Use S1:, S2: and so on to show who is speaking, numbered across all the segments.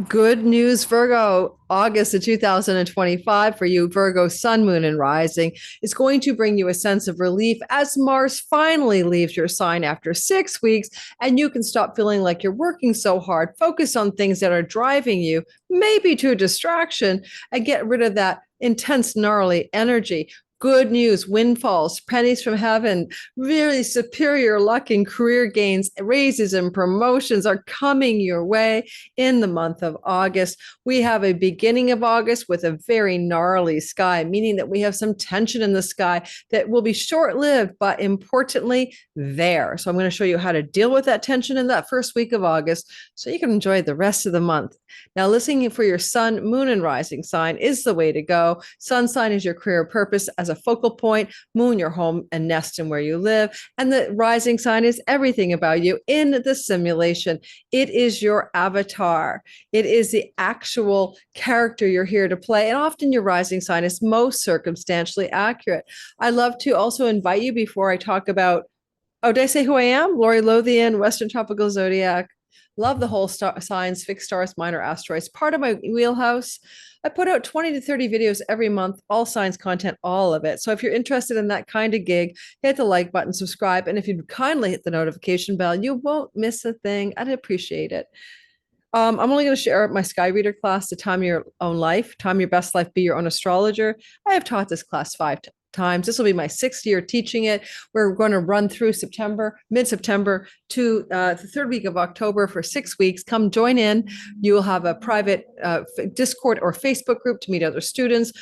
S1: Good news, Virgo. August of 2025 for you, Virgo, Sun, Moon, and Rising is going to bring you a sense of relief as Mars finally leaves your sign after 6 weeks, and you can stop feeling like you're working so hard. Focus on things that are driving you, maybe to a distraction, and get rid of that intense, gnarly energy. Good news, windfalls, pennies from heaven, really superior luck and career gains, raises and promotions are coming your way in the month of August. We have a beginning of August with a very gnarly sky, meaning that we have some tension in the sky that will be short lived, but importantly, there. So I'm going to show you how to deal with that tension in that first week of August so you can enjoy the rest of the month. Now, listening for your sun, moon, and rising sign is the way to go. Sun sign is your career purpose as a focal point, moon, your home and nest and where you live. And the rising sign is everything about you in the simulation. It is your avatar. It is the actual character you're here to play. And often your rising sign is most circumstantially accurate. I love to also invite you before I talk about, oh, did I say who I am? Lori Lothian, Western Tropical Zodiac. Love the whole signs, fixed stars, minor asteroids, part of my wheelhouse. I put out 20 to 30 videos every month, all signs content, all of it. So if you're interested in that kind of gig, hit the like button, subscribe. And if you'd kindly hit the notification bell, you won't miss a thing. I'd appreciate it. I'm only going to share my Sky Reader class to time your own life, time your best life, be your own astrologer. I have taught this class five times. This will be my sixth year teaching it. We're going to run through September, mid-September to the third week of October for 6 weeks. Come join in. You will have a private Discord or Facebook group to meet other students,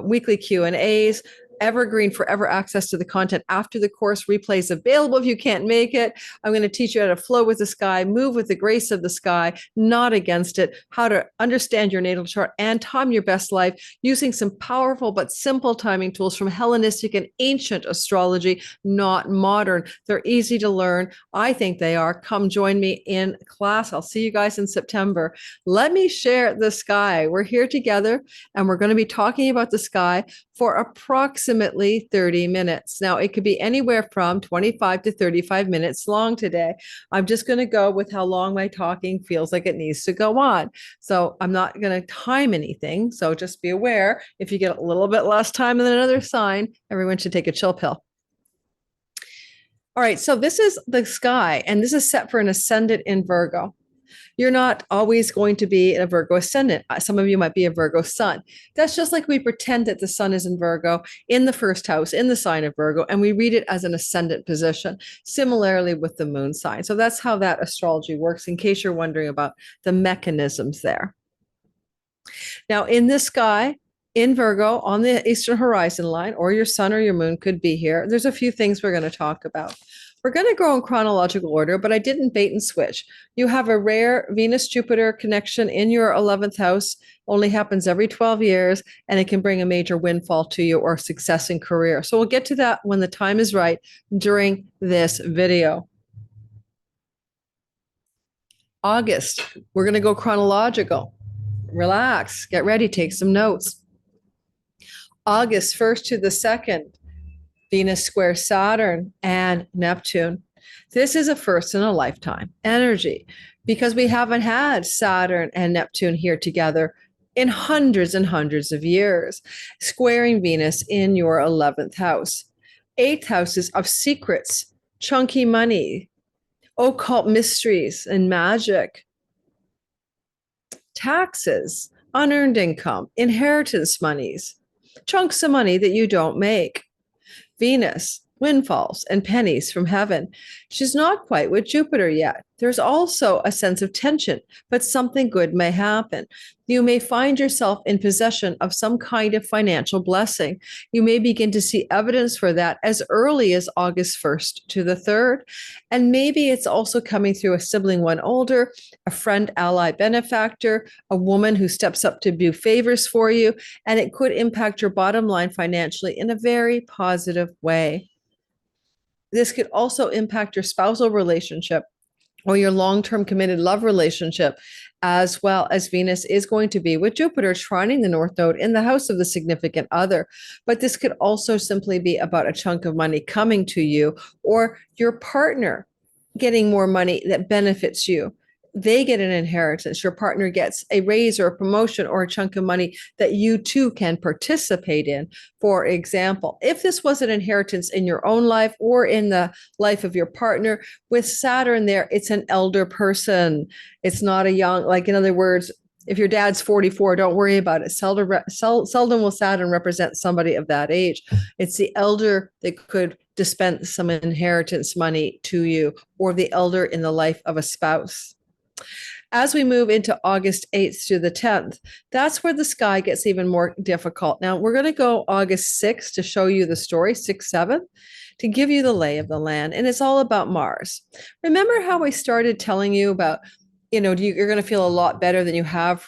S1: weekly Q&As, evergreen forever access to the content after the course, replays available if you can't make it. I'm going to teach you how to flow with the sky, move with the grace of the sky, not against it, how to understand your natal chart and time your best life using some powerful but simple timing tools from Hellenistic and ancient astrology, not modern. They're easy to learn. I think they are. Come join me in class. I'll see you guys in September. Let me share the sky. We're here together and we're going to be talking about the sky for approximately 30 minutes. Now, it could be anywhere from 25 to 35 minutes long today. I'm just going to go with how long my talking feels like it needs to go on. So I'm not going to time anything. So just be aware, if you get a little bit less time than another sign, everyone should take a chill pill. All right, so this is the sky, and this is set for an ascendant in Virgo. You're not always going to be a Virgo ascendant. Some of you might be a Virgo sun. That's just like we pretend that the sun is in Virgo in the first house, in the sign of Virgo, and we read it as an ascendant position. Similarly with the moon sign. So that's how that astrology works, in case you're wondering about the mechanisms there. Now, in the sky, in Virgo, on the eastern horizon line, or your sun or your moon could be here, there's a few things we're going to talk about. We're going to go in chronological order, but I didn't bait and switch. You have a rare Venus-Jupiter connection in your 11th house, only happens every 12 years, and it can bring a major windfall to you or success in career. So we'll get to that when the time is right during this video. August, we're going to go chronological. Relax, get ready, take some notes. August 1st to the 2nd. Venus square Saturn and Neptune. This is a first in a lifetime energy because we haven't had Saturn and Neptune here together in hundreds and hundreds of years, squaring Venus in your 11th house. 8th houses of secrets, chunky money, occult mysteries and magic, taxes, unearned income, inheritance monies, chunks of money that you don't make. Venus, windfalls, and pennies from heaven. She's not quite with Jupiter yet. There's also a sense of tension, but something good may happen. You may find yourself in possession of some kind of financial blessing. You may begin to see evidence for that as early as August 1st to the 3rd. And maybe it's also coming through a sibling one older, a friend, ally, benefactor, a woman who steps up to do favors for you, and it could impact your bottom line financially in a very positive way. This could also impact your spousal relationship or your long-term committed love relationship, as well as Venus is going to be with Jupiter trining the North Node in the house of the significant other. But this could also simply be about a chunk of money coming to you or your partner getting more money that benefits you. they get an inheritance. Your partner gets a raise or a promotion or a chunk of money that you too can participate in. For example, if this was an inheritance in your own life or in the life of your partner, with Saturn there, it's an elder person. It's not a young, like in other words, if your dad's 44, don't worry about it. Seldom will Saturn represent somebody of that age. It's the elder that could dispense some inheritance money to you, or the elder in the life of a spouse. As we move into August 8th through the 10th, that's where the sky gets even more difficult. Now, we're going to go August 6th to show you the story, 6th, 7th, to give you the lay of the land. And it's all about Mars. Remember how I started telling you about, you're going to feel a lot better than you have,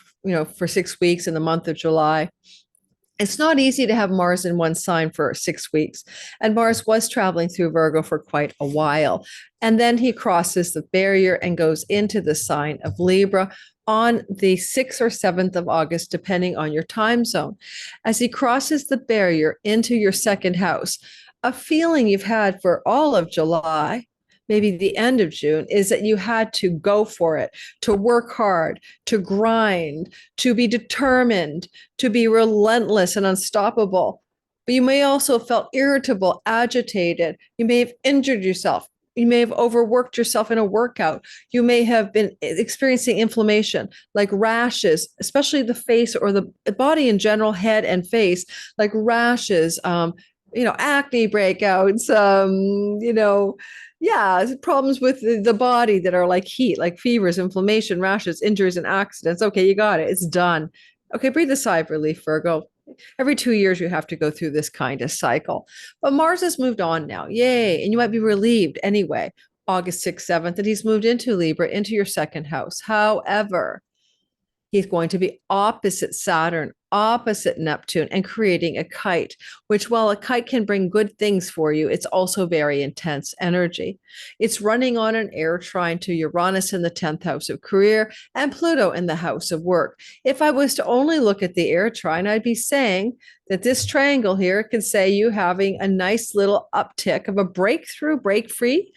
S1: for 6 weeks in the month of July. It's not easy to have Mars in one sign for 6 weeks. And Mars was traveling through Virgo for quite a while. And then he crosses the barrier and goes into the sign of Libra on the 6th or 7th of August, depending on your time zone. As he crosses the barrier into your second house, a feeling you've had for all of July, maybe the end of June, is that you had to go for it, to work hard, to grind, to be determined, to be relentless and unstoppable. But you may also have felt irritable, agitated. You may have injured yourself. You may have overworked yourself in a workout. You may have been experiencing inflammation, like rashes, especially the face or the body in general, head and face, like rashes, acne breakouts, problems with the body that are like heat, like fevers, inflammation, rashes, injuries, and accidents. Okay, you got it. It's done. Okay, breathe a sigh of relief, Virgo. Every 2 years, you have to go through this kind of cycle. But Mars has moved on now. Yay. And you might be relieved anyway, August 6th, 7th, that he's moved into Libra, into your second house. However, he's going to be opposite Saturn, opposite Neptune, and creating a kite, which, while a kite can bring good things for you, it's also very intense energy. It's running on an air trine to Uranus in the 10th house of career and Pluto in the house of work. If I was to only look at the air trine, I'd be saying that this triangle here could say you having a nice little uptick of a breakthrough, break free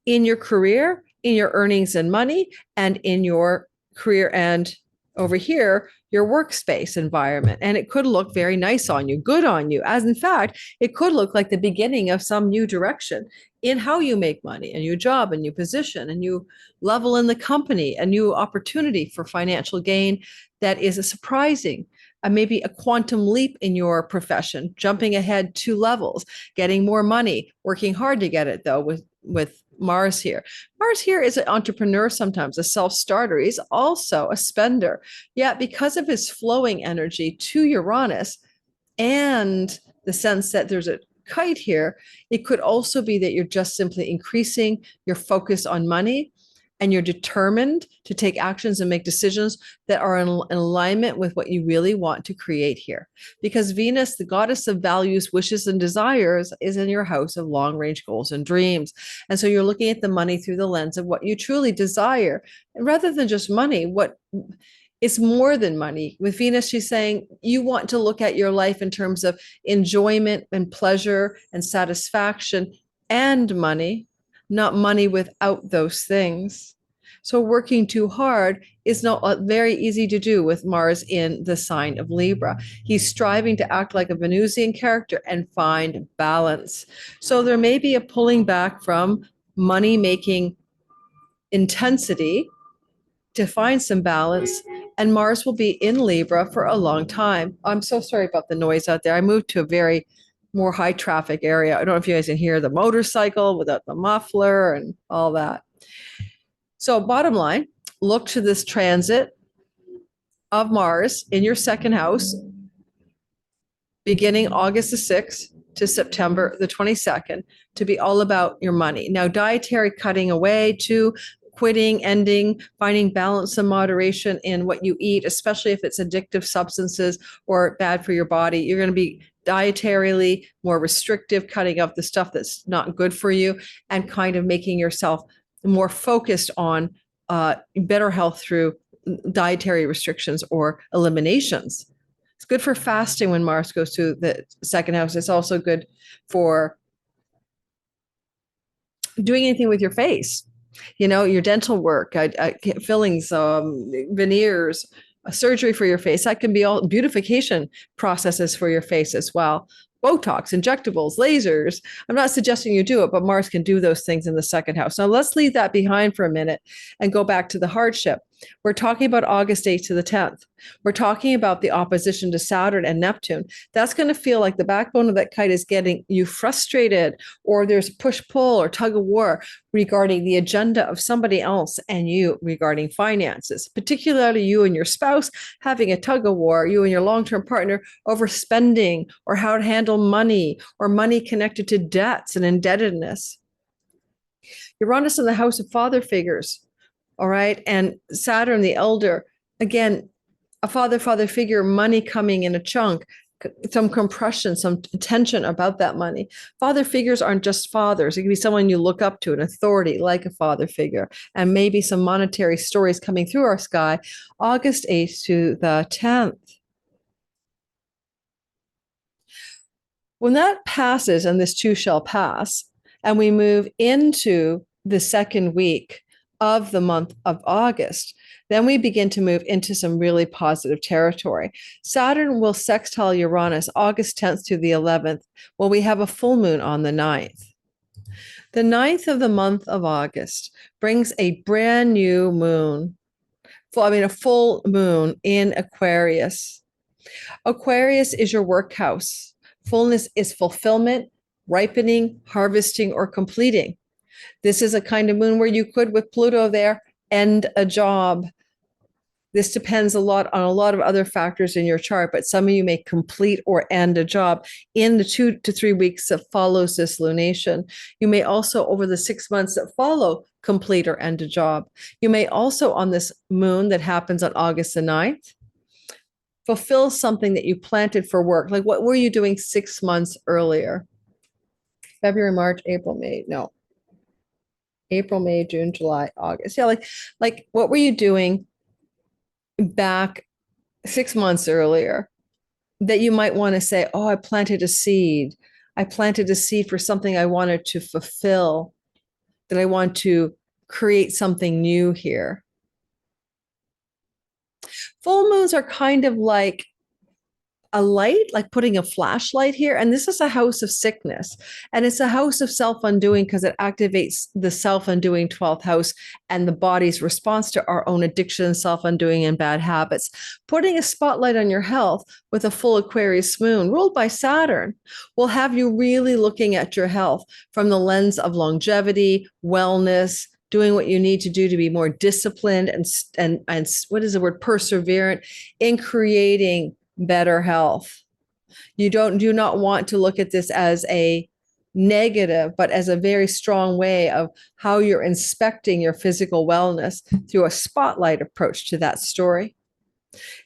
S1: in your career, in your earnings and money, and in your career and over here, your workspace environment. And it could look very nice on you, good on you. As in fact, it could look like the beginning of some new direction in how you make money, a new job, a new position, a new level in the company, a new opportunity for financial gain that is a surprising, maybe a quantum leap in your profession, jumping ahead 2 levels, getting more money, working hard to get it though with Mars here. Mars here is an entrepreneur sometimes, a self-starter. He's also a spender. Yet because of his flowing energy to Uranus and the sense that there's a kite here, it could also be that you're just simply increasing your focus on money and you're determined to take actions and make decisions that are in alignment with what you really want to create here. Because Venus, the goddess of values, wishes, and desires, is in your house of long-range goals and dreams. And so you're looking at the money through the lens of what you truly desire, rather than just money. What it's more than money. With Venus, she's saying you want to look at your life in terms of enjoyment and pleasure and satisfaction and money, not money without those things. So working too hard is not very easy to do with Mars in the sign of Libra. He's striving to act like a Venusian character and find balance. So there may be a pulling back from money-making intensity to find some balance. And Mars will be in Libra for a long time. I'm so sorry about the noise out there. I moved to a very more high traffic area. I don't know if you guys can hear the motorcycle without the muffler and all that. So bottom line, look to this transit of Mars in your second house, beginning August the 6th to September the 22nd, to be all about your money. Now, dietary cutting away to quitting, ending, finding balance and moderation in what you eat, especially if it's addictive substances or bad for your body. You're going to be dietarily more restrictive, cutting out the stuff that's not good for you, and kind of making yourself more focused on better health through dietary restrictions or eliminations. It's good for fasting when Mars goes to the second house. It's also good for doing anything with your face. Your dental work, fillings, veneers, a surgery for your face. That can be all beautification processes for your face as well. Botox, injectables, lasers. I'm not suggesting you do it, but Mars can do those things in the second house. Now let's leave that behind for a minute and go back to the hardship. We're talking about August 8th to the 10th. We're talking about the opposition to Saturn and Neptune. That's going to feel like the backbone of that kite is getting you frustrated, or there's push-pull or tug of war regarding the agenda of somebody else and you regarding finances, particularly you and your spouse having a tug of war, you and your long-term partner over spending or how to handle money or money connected to debts and indebtedness. Uranus in the house of father figures. All right. And Saturn, the elder, again, a father figure, money coming in a chunk, some compression, some tension about that money. Father figures aren't just fathers. It can be someone you look up to, an authority like a father figure, and maybe some monetary stories coming through our sky, August 8th to the 10th. When that passes, and this too shall pass, and we move into the second week of the month of August, then we begin to move into some really positive territory. Saturn will sextile Uranus August 10th to the 11th. Well, we have a full moon on the 9th. The 9th of the month of August brings a brand new moon, a full moon in Aquarius. Aquarius is your work house. Fullness is fulfillment, ripening, harvesting, or completing. This is a kind of moon where you could, with Pluto there, end a job. This depends a lot on a lot of other factors in your chart, but some of you may complete or end a job in the 2 to 3 weeks that follows this lunation. You may also, over the 6 months that follow, complete or end a job. You may also, on this moon that happens on August the 9th, fulfill something that you planted for work. Like, what were you doing 6 months earlier? February, March, April, May. No. April, May, June, July, August. Yeah, like what were you doing back 6 months earlier that you might want to say, oh, I planted a seed. I planted a seed for something I wanted to fulfill, that I want to create something new here. Full moons are kind of like a light, like putting a flashlight here. And this is a house of sickness. And it's a house of self-undoing because it activates the self-undoing 12th house and the body's response to our own addiction, self-undoing, and bad habits. Putting a spotlight on your health with a full Aquarius moon ruled by Saturn will have you really looking at your health from the lens of longevity, wellness, doing what you need to do to be more disciplined and what is the word, perseverant in creating better health. You do not want to look at this as a negative, but as a very strong way of how you're inspecting your physical wellness through a spotlight approach to that story.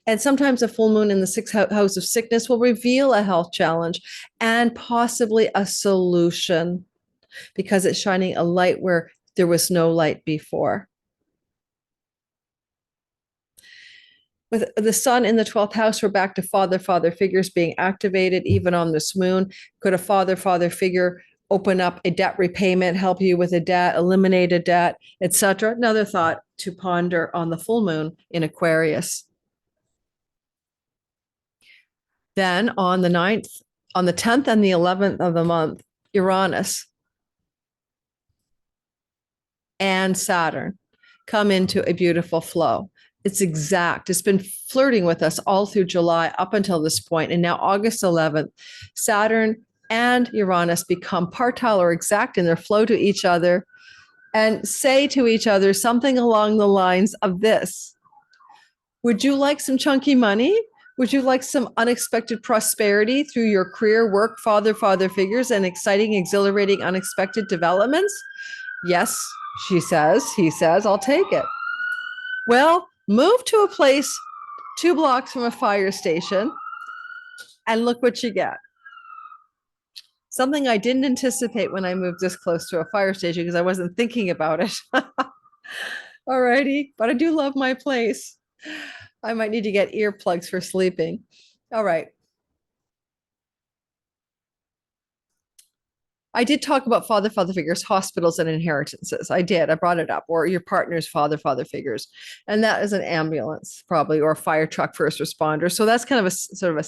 S1: And sometimes a full moon in the 6th house of sickness will reveal a health challenge and possibly a solution because it's shining a light where there was no light before. With the sun in the 12th house, we're back to father figures being activated even on this moon. Could a father figure open up a debt repayment, help you with a debt, eliminate a debt, etc.? Another thought to ponder on the full moon in Aquarius. Then on the 9th, on the 10th and the 11th of the month, Uranus and Saturn come into a beautiful flow. It's exact. It's been flirting with us all through July up until this point. And now August 11th, Saturn and Uranus become partile or exact in their flow to each other and say to each other something along the lines of this. Would you like some chunky money? Would you like some unexpected prosperity through your career, work, father figures, and exciting, exhilarating, unexpected developments? Yes, she says, he says, I'll take it. Well, move to a place 2 blocks from a fire station and look what you get. Something I didn't anticipate when I moved this close to a fire station because I wasn't thinking about it. All righty, but I do love my place. I might need to get earplugs for sleeping. All right. I did talk about father figures, hospitals, and inheritances. I did. I brought it up, or your partner's father figures. And that is an ambulance, probably, or a fire truck, first responder. So that's kind of a sort of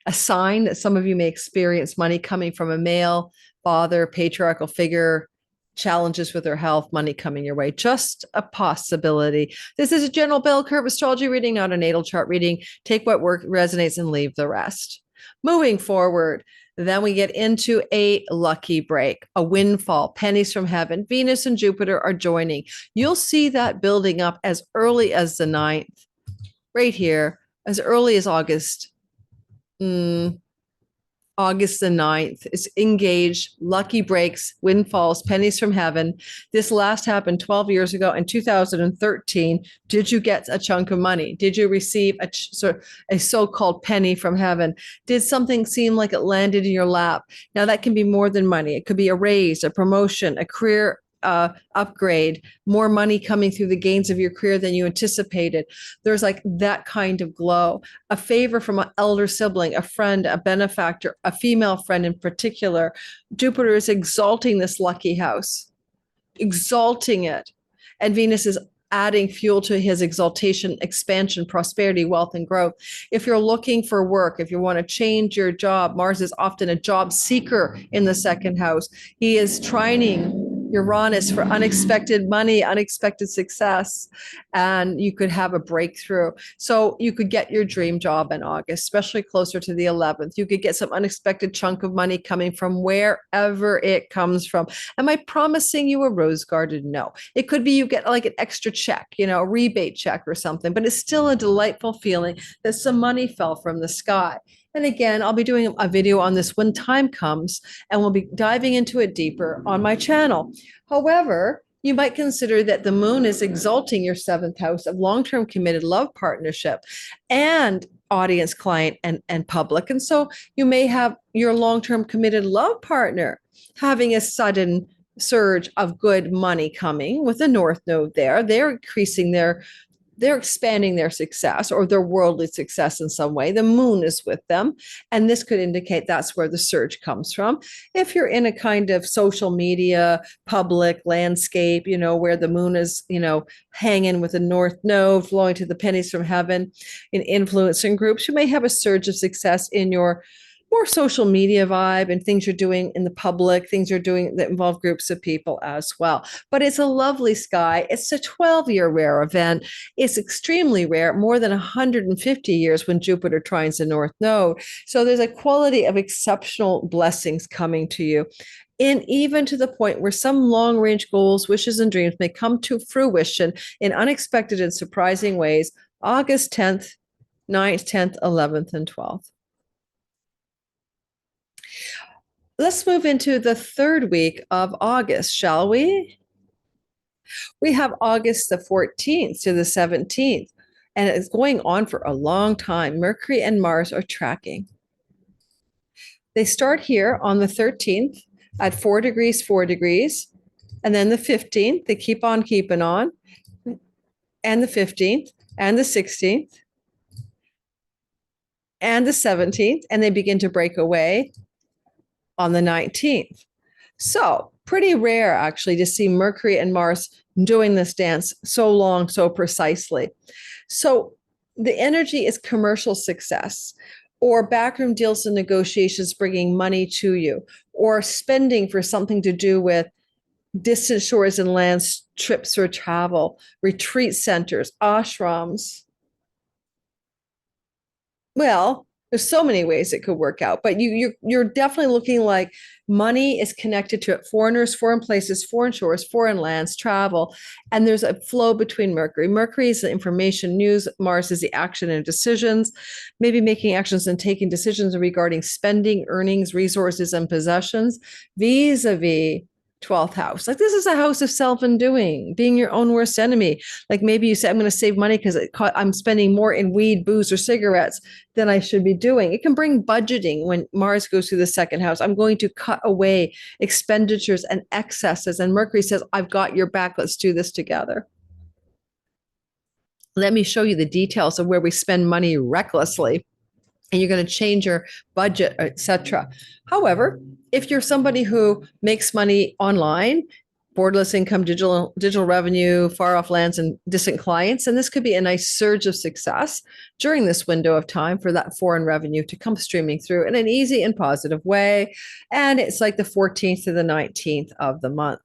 S1: a sign that some of you may experience money coming from a male father, patriarchal figure, challenges with their health, money coming your way. Just a possibility. This is a general bell curve astrology reading, not a natal chart reading. Take what work resonates and leave the rest. Moving forward, then we get into a lucky break, a windfall, pennies from heaven. Venus and Jupiter are joining. You'll see that building up as early as the 9th, right here, as early as August. August the 9th is engaged, lucky breaks, windfalls, pennies from heaven. This last happened 12 years ago in 2013. Did you get a chunk of money? Did you receive a so-called penny from heaven? Did something seem like it landed in your lap? Now that can be more than money. It could be a raise, a promotion, a career upgrade, more money coming through the gains of your career than you anticipated. There's like that kind of glow, a favor from an elder sibling, a friend, a benefactor, a female friend in particular. Jupiter is exalting this lucky house, exalting it. And Venus is adding fuel to his exaltation, expansion, prosperity, wealth, and growth. If you're looking for work, if you want to change your job, Mars is often a job seeker in the second house. He is trining Uranus for unexpected money, unexpected success, and you could have a breakthrough. So you could get your dream job in August, especially closer to the 11th. You could get some unexpected chunk of money coming from wherever it comes from. Am I promising you a rose garden? No. It could be you get like an extra check, a rebate check or something, but it's still a delightful feeling that some money fell from the sky. And again, I'll be doing a video on this when time comes, and we'll be diving into it deeper on my channel. However, you might consider that the moon is exalting your 7th house of long-term committed love partnership and audience, client, and public. And so you may have your long-term committed love partner having a sudden surge of good money coming with the North Node there. They're expanding their success or their worldly success in some way. The moon is with them. And this could indicate that's where the surge comes from. If you're in a kind of social media, public landscape, where the moon is, hanging with the North Node, flowing to the pennies from heaven in influencing groups, you may have a surge of success in your more social media vibe and things you're doing in the public, things you're doing that involve groups of people as well. But it's a lovely sky. It's a 12-year rare event. It's extremely rare, more than 150 years when Jupiter trines the North Node. So there's a quality of exceptional blessings coming to you. And even to the point where some long-range goals, wishes, and dreams may come to fruition in unexpected and surprising ways, August 10th, 9th, 10th, 11th, and 12th. Let's move into the 3rd week of August, shall we? We have August the 14th to the 17th, and it's going on for a long time. Mercury and Mars are tracking. They start here on the 13th at 4 degrees, and then the 15th, they keep on keeping on, and the 15th, and the 16th, and the 17th, and they begin to break away on the 19th. So pretty rare actually to see Mercury and Mars doing this dance so long, so precisely. So the energy is commercial success or backroom deals and negotiations bringing money to you or spending for something to do with distant shores and lands, trips or travel, retreat centers, ashrams. Well, there's so many ways it could work out, but you're definitely looking like money is connected to it. Foreigners, foreign places, foreign shores, foreign lands, travel, and there's a flow between Mercury. Mercury is the information, news. Mars is the action and decisions, maybe making actions and taking decisions regarding spending, earnings, resources, and possessions, vis-a-vis 12th house. Like this is a house of self-undoing, being your own worst enemy. Like maybe you say, I'm going to save money because I'm spending more in weed, booze, or cigarettes than I should be doing. It can bring budgeting when Mars goes through the 2nd house. I'm going to cut away expenditures and excesses. And Mercury says, I've got your back. Let's do this together. Let me show you the details of where we spend money recklessly. and you're going to change your budget, etc. However, if you're somebody who makes money online, borderless income, digital revenue, far off lands, and distant clients, and this could be a nice surge of success during this window of time for that foreign revenue to come streaming through in an easy and positive way. And it's like the 14th to the 19th of the month.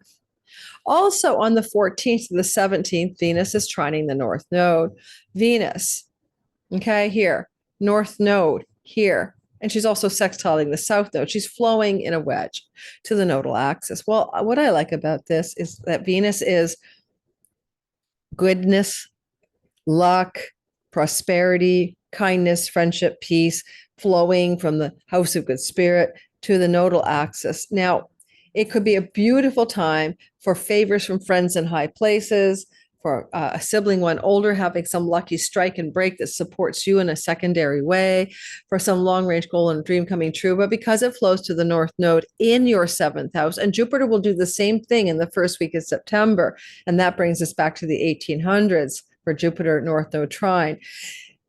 S1: Also, on the 14th to the 17th, Venus is trining the North Node. Venus, okay, here, North Node, here. And she's also sextiling the South Node. She's flowing in a wedge to the nodal axis. Well, what I like about this is that Venus is goodness, luck, prosperity, kindness, friendship, peace, flowing from the house of good spirit to the nodal axis. Now, it could be a beautiful time for favors from friends in high places, for a sibling one older having some lucky strike and break that supports you in a secondary way, for some long range goal and dream coming true. But because it flows to the North Node in your seventh house, and Jupiter will do the same thing in the first week of September, and that brings us back to the 1800s for Jupiter North Node trine.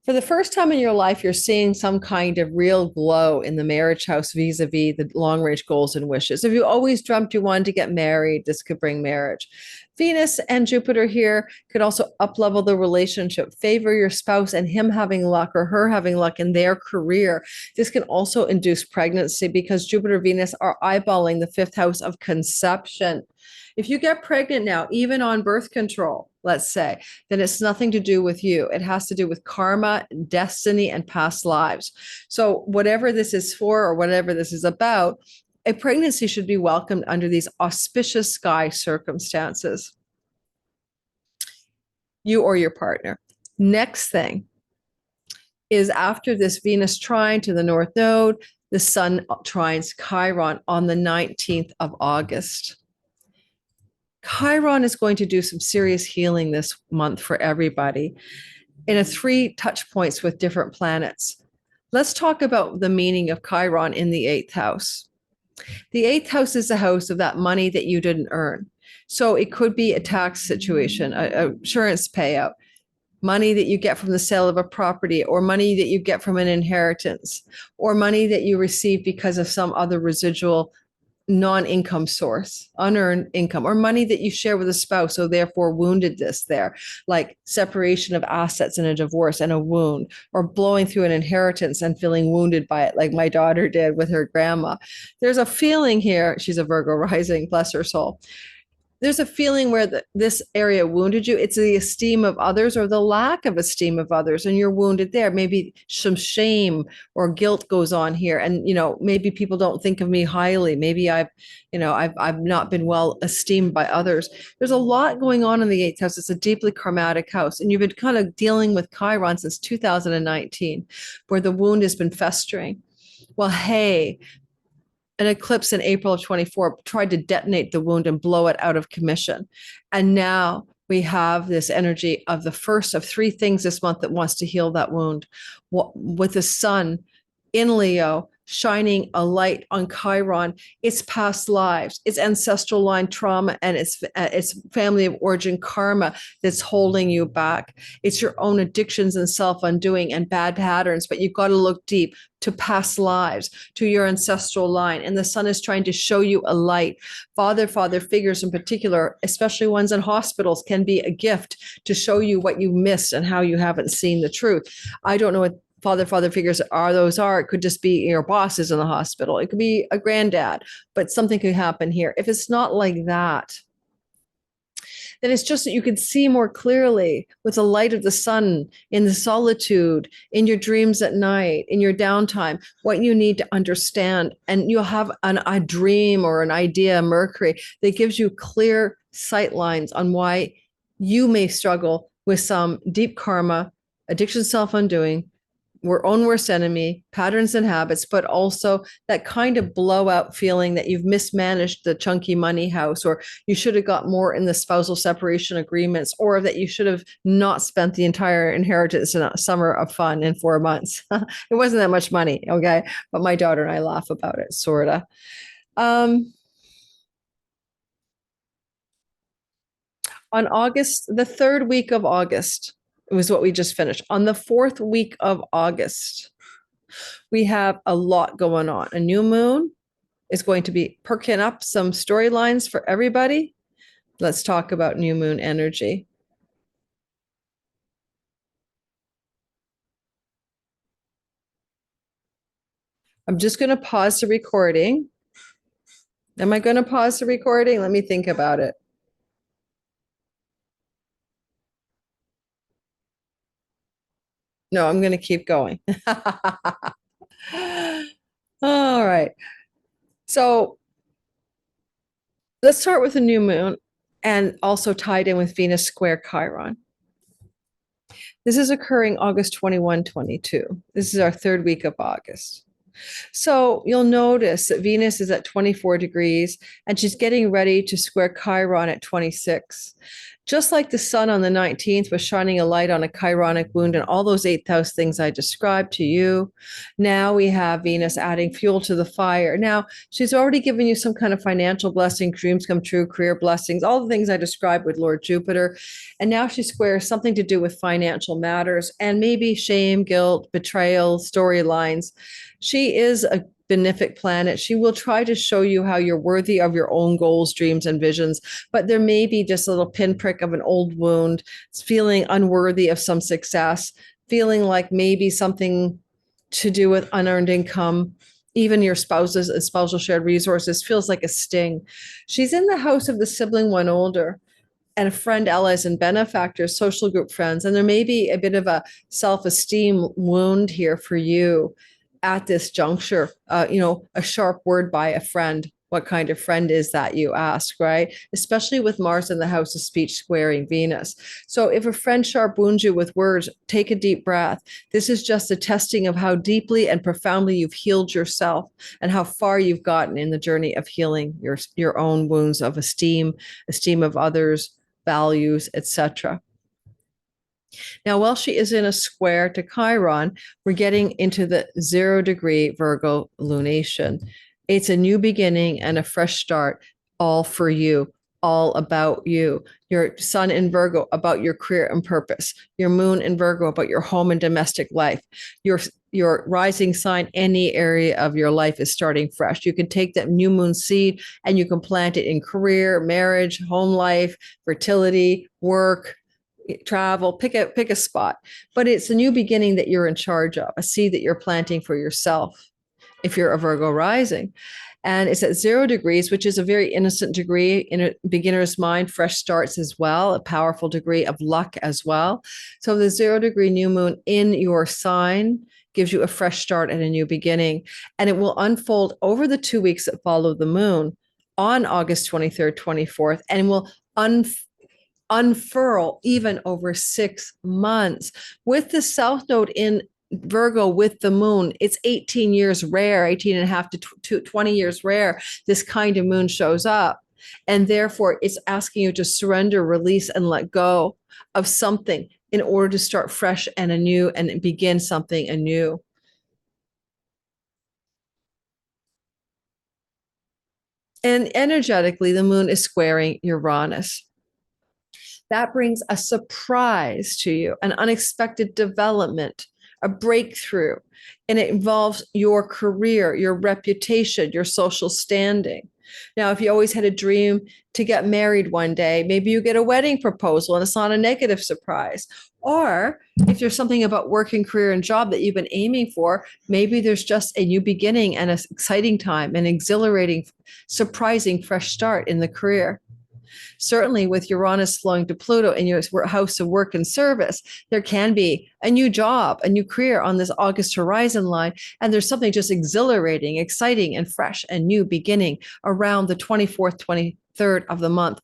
S1: For the first time in your life, you're seeing some kind of real glow in the marriage house vis-a-vis the long-range goals and wishes. If you always dreamt you wanted to get married, this could bring marriage. Venus and Jupiter here could also up-level the relationship, favor your spouse and him having luck or her having luck in their career. This can also induce pregnancy because Jupiter, Venus are eyeballing the fifth house of conception. If you get pregnant now, even on birth control, let's say, then it's nothing to do with you. It has to do with karma, destiny, and past lives. So whatever this is for or whatever this is about, a pregnancy should be welcomed under these auspicious sky circumstances. You or your partner. Next thing is after this Venus trine to the North Node, the Sun trines Chiron on the 19th of August. Chiron is going to do some serious healing this month for everybody in 3 touch points with different planets. Let's talk about the meaning of Chiron in the 8th house. The 8th house is the house of that money that you didn't earn. So it could be a tax situation, an insurance payout, money that you get from the sale of a property, or money that you get from an inheritance, or money that you receive because of some other residual non-income source, unearned income, or money that you share with a spouse, so therefore woundedness there, like separation of assets in a divorce and a wound, or blowing through an inheritance and feeling wounded by it, like my daughter did with her grandma. There's a feeling here, she's a Virgo rising, bless her soul. There's a feeling where this area wounded you. It's the esteem of others or the lack of esteem of others, and you're wounded there. Maybe some shame or guilt goes on here, and maybe people don't think of me highly. Maybe I've not been well esteemed by others. There's a lot going on in the 8th house. It's a deeply karmatic house, and you've been kind of dealing with Chiron since 2019, where the wound has been festering. Well, hey, an eclipse in April of 24 tried to detonate the wound and blow it out of commission. And now we have this energy of the first of 3 things this month that wants to heal that wound, with the Sun in Leo shining a light on Chiron, its past lives, its ancestral line trauma, and its family of origin karma that's holding you back. It's your own addictions and self-undoing and bad patterns, but you've got to look deep to past lives, to your ancestral line. And the Sun is trying to show you a light. Father figures in particular, especially ones in hospitals, can be a gift to show you what you missed and how you haven't seen the truth. I don't know what father figures are. It could just be your bosses in the hospital. It could be a granddad, but something could happen here. If it's not like that, then it's just that you can see more clearly with the light of the Sun in the solitude, in your dreams at night, in your downtime, what you need to understand. And you'll have a dream or an idea, Mercury, that gives you clear sight lines on why you may struggle with some deep karma, addiction, self-undoing, our own worst enemy, patterns and habits, but also that kind of blowout feeling that you've mismanaged the chunky money house, or you should have got more in the spousal separation agreements, or that you should have not spent the entire inheritance in a summer of fun in 4 months. It wasn't that much money, okay? But my daughter and I laugh about it, sort of. On August, the 3rd week of August, it was what we just finished. On the 4th week of August, We have a lot going on. A new moon is going to be perking up some storylines for everybody. Let's talk about new moon energy. I'm just going to pause the recording. Am I going to pause the recording? Let me think about it. No, I'm going to keep going. All right. So let's start with the new moon and also tied in with Venus square Chiron. This is occurring August 21, 22. This is our third week of August. So you'll notice that Venus is at 24 degrees and she's getting ready to square Chiron at 26. Just like the sun on the 19th was shining a light on a chironic wound and all those 8th house things I described to you, now we have Venus adding fuel to the fire. Now, she's already given you some kind of financial blessing, dreams come true, career blessings, all the things I described with Lord Jupiter. And now she squares something to do with financial matters and maybe shame, guilt, betrayal, storylines. She is a benefic planet. She will try to show you how you're worthy of your own goals, dreams, and visions, but there may be just a little pinprick of an old wound, feeling unworthy of some success, feeling like maybe something to do with unearned income, even your spouse's spousal shared resources feels like a sting. She's in the house of the sibling one older and friend, allies, and benefactors, social group friends. And there may be a bit of a self-esteem wound here for you at this juncture. A sharp word by a friend. What kind of friend is that, you ask, right? Especially with Mars in the house of speech squaring Venus. So if a friend sharp wounds you with words, take a deep breath. This is just a testing of how deeply and profoundly you've healed yourself and how far you've gotten in the journey of healing your own wounds of esteem of others, values, etc. Now, while she is in a square to Chiron, we're getting into the 0-degree Virgo lunation. It's a new beginning and a fresh start, all for you, all about you. Your sun in Virgo about your career and purpose. Your moon in Virgo about your home and domestic life. Your rising sign, any area of your life is starting fresh. You can take that new moon seed and you can plant it in career, marriage, home life, fertility, work, travel, pick a spot. But it's a new beginning that you're in charge of, a seed that you're planting for yourself if you're a Virgo rising. And it's at 0 degrees, which is a very innocent degree in a beginner's mind, fresh starts as well, a powerful degree of luck as well. So the 0-degree new moon in your sign gives you a fresh start and a new beginning. And it will unfold over the 2 weeks that follow the moon on August 23rd, 24th, and will unfurl even over 6 months. With the South Node in Virgo with the moon, it's 18 years rare, 18 and a half to 20 years rare, this kind of moon shows up. And therefore, it's asking you to surrender, release, and let go of something in order to start fresh and anew and begin something anew. And energetically, the moon is squaring Uranus. That brings a surprise to you, an unexpected development, a breakthrough. And it involves your career, your reputation, your social standing. Now, if you always had a dream to get married one day, maybe you get a wedding proposal and it's not a negative surprise. Or if there's something about work and career and job that you've been aiming for, maybe there's just a new beginning and an exciting time, an exhilarating, surprising, fresh start in the career. Certainly with Uranus flowing to Pluto in your house of work and service, there can be a new job, a new career on this August horizon line. And there's something just exhilarating, exciting, and fresh and new beginning around the 24th, 23rd of the month.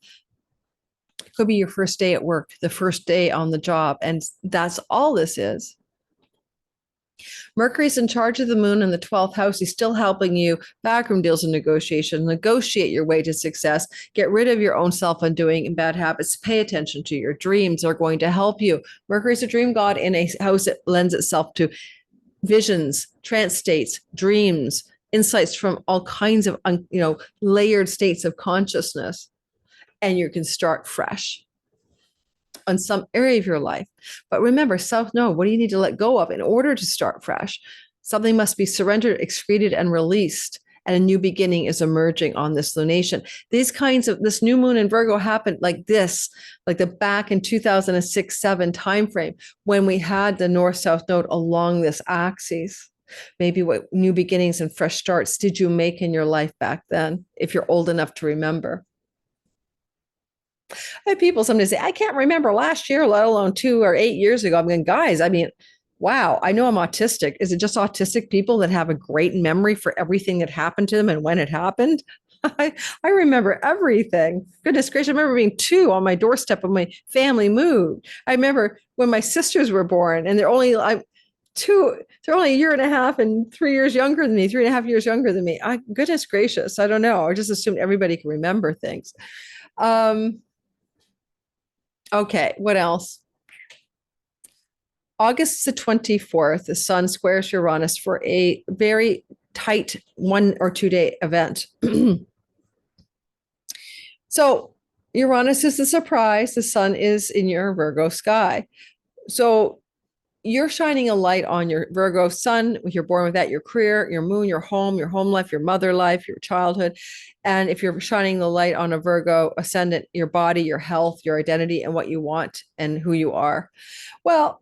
S1: It could be your first day at work, the first day on the job. And that's all this is. Mercury's in charge of the moon in the 12th house. He's still helping you backroom deals and negotiations, negotiate your way to success, get rid of your own self-undoing and bad habits, pay attention to your dreams are going to help you. Mercury's a dream god in a house that lends itself to visions, trance states, dreams, insights from all kinds of, layered states of consciousness. And you can start fresh on some area of your life. But remember, South Node, what do you need to let go of in order to start fresh? Something must be surrendered, excreted, and released. And a new beginning is emerging on this lunation. This new moon in Virgo happened like this, like the back in 2006-7 timeframe when we had the north-south node along this axis. Maybe what new beginnings and fresh starts did you make in your life back then, if you're old enough to remember? I have people sometimes say, I can't remember last year, let alone 2 or 8 years ago. I'm going, guys, wow, I know I'm autistic. Is it just autistic people that have a great memory for everything that happened to them and when it happened? I remember everything. Goodness gracious, I remember being 2 on my doorstep when my family moved. I remember when my sisters were born, and they're only 2, they're only a year and a half and 3 years younger than me, 3.5 years younger than me. Goodness gracious, I don't know. I just assumed everybody can remember things. Okay, what else? August the 24th, the sun squares Uranus for a very tight 1 or 2 day event. So Uranus is the surprise. The sun is in your Virgo sky. So you're shining a light on your Virgo sun. If you're born with that, your career, your moon, your home life, your mother life, your childhood. And if you're shining the light on a Virgo ascendant, your body, your health, your identity, and what you want and who you are. Well,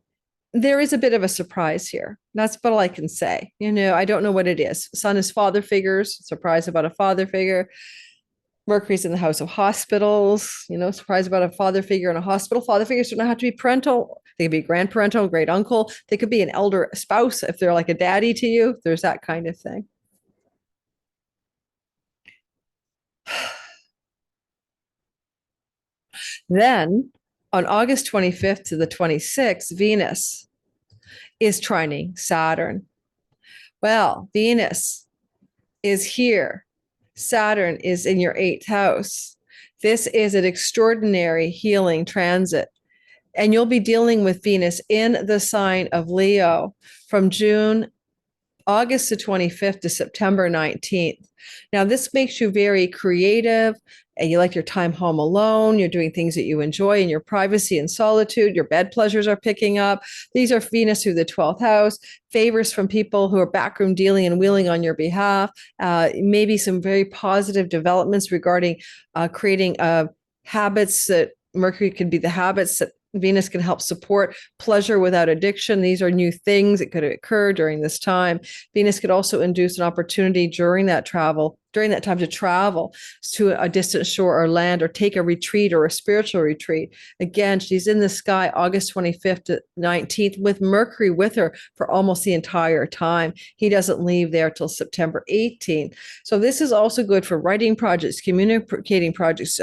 S1: there is a bit of a surprise here. That's all I can say. I don't know what it is. Sun is father figures, surprise about a father figure. Mercury's in the house of hospitals, surprise about a father figure in a hospital. Father figures don't have to be parental. They could be grandparental, great uncle. They could be an elder spouse if they're like a daddy to you. There's that kind of thing. Then on August 25th to the 26th, Venus is trining Saturn. Well, Venus is here. Saturn is in your 8th house. This is an extraordinary healing transit. And you'll be dealing with Venus in the sign of Leo from August the 25th to September 19th. Now, this makes you very creative, and you like your time home alone. You're doing things that you enjoy in your privacy and solitude. Your bed pleasures are picking up. These are Venus through the 12th house, favors from people who are backroom dealing and wheeling on your behalf. Maybe some very positive developments regarding creating habits that Mercury could be the habits that Venus can help support pleasure without addiction. These are new things that could occur during this time. Venus could also induce an opportunity during that time to travel to a distant shore or land, or take a retreat or a spiritual retreat. Again, she's in the sky August 25th to 19th with Mercury with her for almost the entire time. He doesn't leave there till September 18th. So this is also good for writing projects, communicating projects,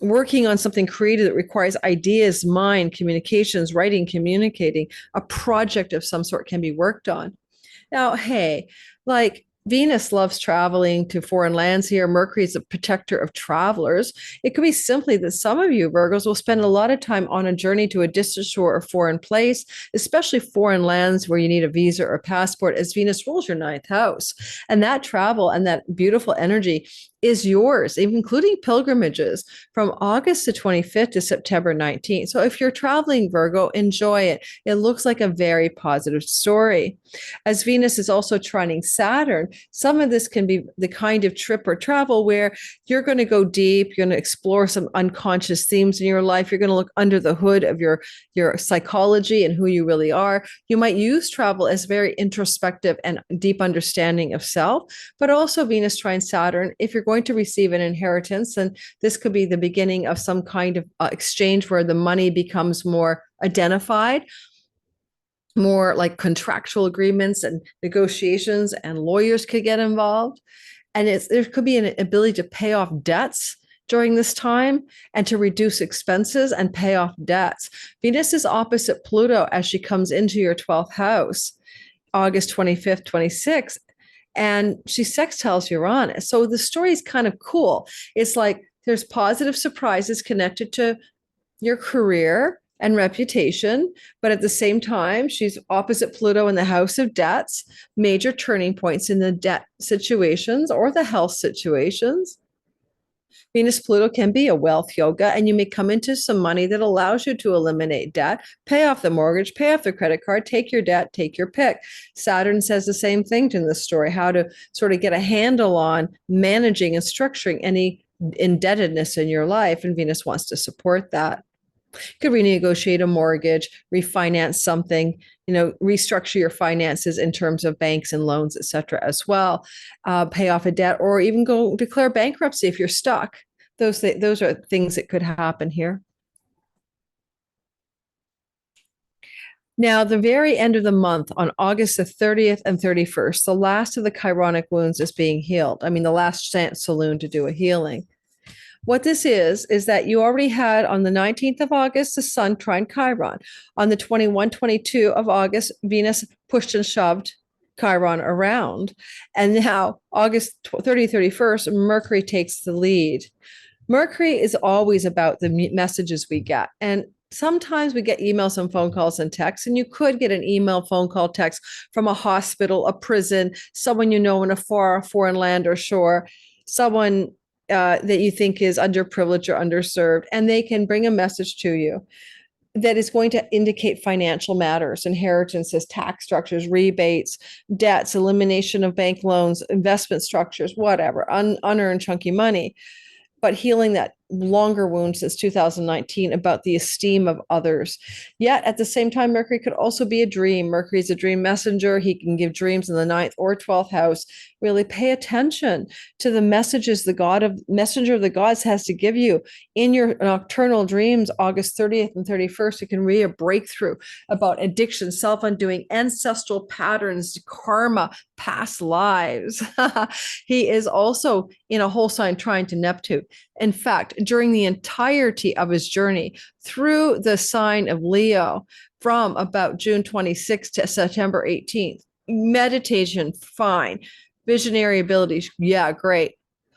S1: working on something creative that requires ideas, mind, communications, writing, communicating. A project of some sort can be worked on. Now, hey, like Venus loves traveling to foreign lands here. Mercury is a protector of travelers. It could be simply that some of you Virgos will spend a lot of time on a journey to a distant shore or foreign place, especially foreign lands where you need a visa or a passport, as Venus rules your 9th house. And that travel and that beautiful energy is yours, including pilgrimages from August the 25th to September 19th. So if you're traveling, Virgo, enjoy it. It looks like a very positive story. As Venus is also trining Saturn, some of this can be the kind of trip or travel where you're going to go deep, you're going to explore some unconscious themes in your life, you're going to look under the hood of your psychology and who you really are. You might use travel as very introspective and deep understanding of self, but also Venus trine Saturn, if you're going to receive an inheritance, and this could be the beginning of some kind of exchange where the money becomes more identified, more like contractual agreements and negotiations, and lawyers could get involved. And there could be an ability to pay off debts during this time and to reduce expenses and pay off debts. Venus is opposite Pluto as she comes into your 12th house, August 25th, 26th. And she sextiles Uranus. So the story is kind of cool. It's like there's positive surprises connected to your career and reputation, but at the same time, she's opposite Pluto in the house of debts, major turning points in the debt situations or the health situations. Venus Pluto can be a wealth yoga, and you may come into some money that allows you to eliminate debt, pay off the mortgage, pay off the credit card, take your debt, take your pick. Saturn says the same thing in this story, how to sort of get a handle on managing and structuring any indebtedness in your life, and Venus wants to support that. You could renegotiate a mortgage, refinance something, restructure your finances in terms of banks and loans, et cetera, as well. Pay off a debt, or even go declare bankruptcy if you're stuck. Those are things that could happen here. Now, the very end of the month, on August the 30th and 31st, the last of the chironic wounds is being healed. I mean, the last chance saloon to do a healing. What this is that you already had on the 19th of August, the Sun trine Chiron. On the 21, 22 of August, Venus pushed and shoved Chiron around. And now August 30, 31st, Mercury takes the lead. Mercury is always about the messages we get. And sometimes we get emails and phone calls and texts, and you could get an email, phone call, text from a hospital, a prison, someone you know in a far foreign land or shore, someone that you think is underprivileged or underserved, and they can bring a message to you that is going to indicate financial matters, inheritances, tax structures, rebates, debts, elimination of bank loans, investment structures, whatever, unearned chunky money, but healing that longer wound since 2019 about the esteem of others. Yet at the same time, Mercury could also be a dream. Mercury is a dream messenger. He can give dreams in the 9th or 12th house. Really pay attention to the messages the messenger of the gods has to give you in your nocturnal dreams. August 30th and 31st, it can be a breakthrough about addiction, self-undoing, ancestral patterns, karma, past lives. He is also in a whole sign trine to Neptune. In fact, during the entirety of his journey through the sign of Leo from about June 26th to September 18th, meditation, fine. Visionary abilities, yeah, great.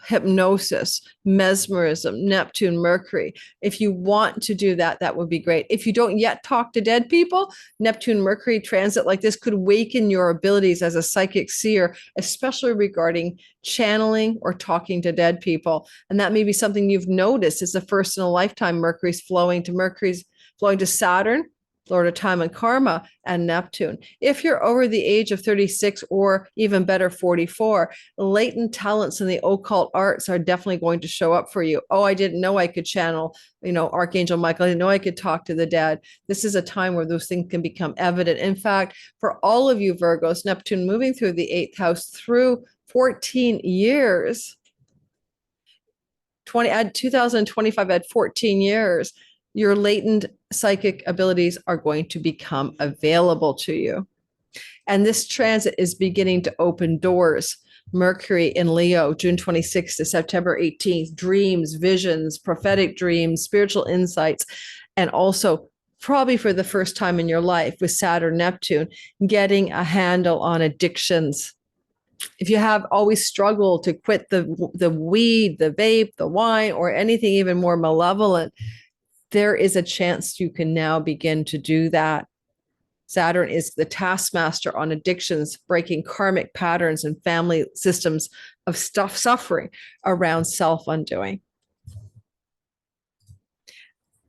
S1: Hypnosis, mesmerism, Neptune, Mercury. If you want to do that, that would be great. If you don't yet talk to dead people, Neptune, Mercury transit like this could waken your abilities as a psychic seer, especially regarding channeling or talking to dead people. And that may be something you've noticed is the first in a lifetime. Mercury's flowing to Saturn, Lord of Time and Karma, and Neptune. If you're over the age of 36 or even better, 44, latent talents in the occult arts are definitely going to show up for you. Oh, I didn't know I could channel, Archangel Michael. I didn't know I could talk to the dead. This is a time where those things can become evident. In fact, for all of you Virgos, Neptune moving through the 8th house through 14 years, 2025 at 14 years, your latent psychic abilities are going to become available to you. And this transit is beginning to open doors. Mercury in Leo, June 26th to September 18th, dreams, visions, prophetic dreams, spiritual insights, and also probably for the first time in your life with Saturn, Neptune, getting a handle on addictions. If you have always struggled to quit the weed, the vape, the wine, or anything even more malevolent, there is a chance you can now begin to do that. Saturn is the taskmaster on addictions, breaking karmic patterns and family systems of suffering around self-undoing.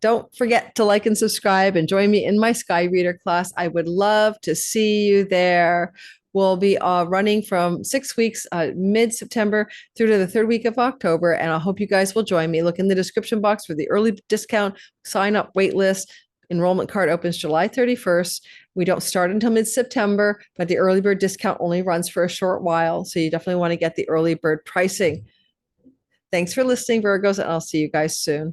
S1: Don't forget to like and subscribe and join me in my Sky Reader class. I would love to see you there. We'll be running from 6 weeks, mid-September through to the 3rd week of October. And I hope you guys will join me. Look in the description box for the early discount, sign up wait list. Enrollment card opens July 31st. We don't start until mid-September, but the early bird discount only runs for a short while. So you definitely want to get the early bird pricing. Thanks for listening, Virgos, and I'll see you guys soon.